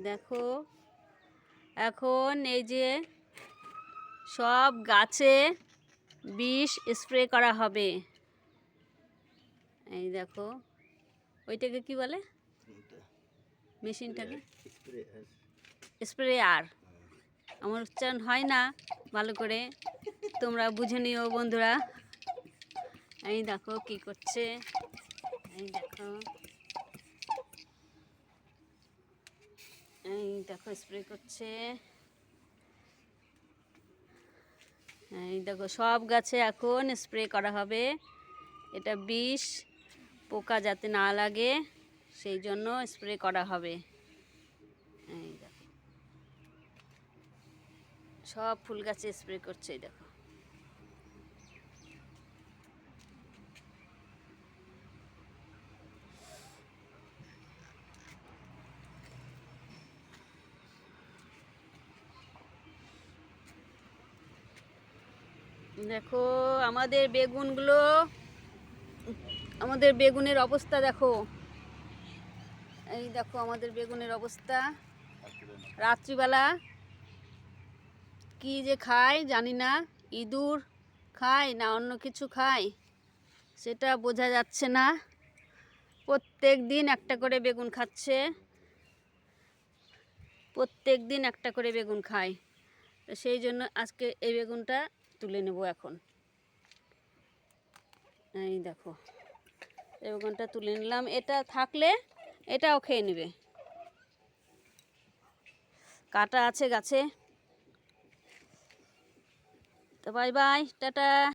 দেখো এখন এই যে সব গাছে বিষ স্প্রে করা হবে। এই দেখো ওইটাকে কি বলে মেশিনটাকে? স্প্রেয়ার। আমার উচ্চারণ হয় না ভালো করে, তোমরা বুঝে নিও বন্ধুরা। এই দেখো কি করছে, এই দেখো, এই দেখো স্প্রে করছে। এই দেখো সব গাছে এখন স্প্রে করা হবে। এটা বিষ, পোকা যাতে না লাগে সেই জন্য স্প্রে করা হবে। এই দেখো সব ফুল গাছে স্প্রে করছে। এই দেখো দেখো আমাদের বেগুনগুলো, আমাদের বেগুনের অবস্থা দেখো। এই দেখো আমাদের বেগুনের অবস্থা। রাত্রিবেলা কি যে খায় জানি না, ইঁদুর খায় না অন্য কিছু খায় সেটা বোঝা যাচ্ছে না। প্রত্যেক দিন একটা করে বেগুন খাচ্ছে, প্রত্যেক দিন একটা করে বেগুন খায়। তো সেই জন্য আজকে এই বেগুনটা তুলে নেব এখন। এই দেখো এই বেগুনটা তুলে নিলাম, এটা থাকলে এটাও খেয়ে নেবে। কাটা আছে গাছে। তো বাই বাই, টাটা।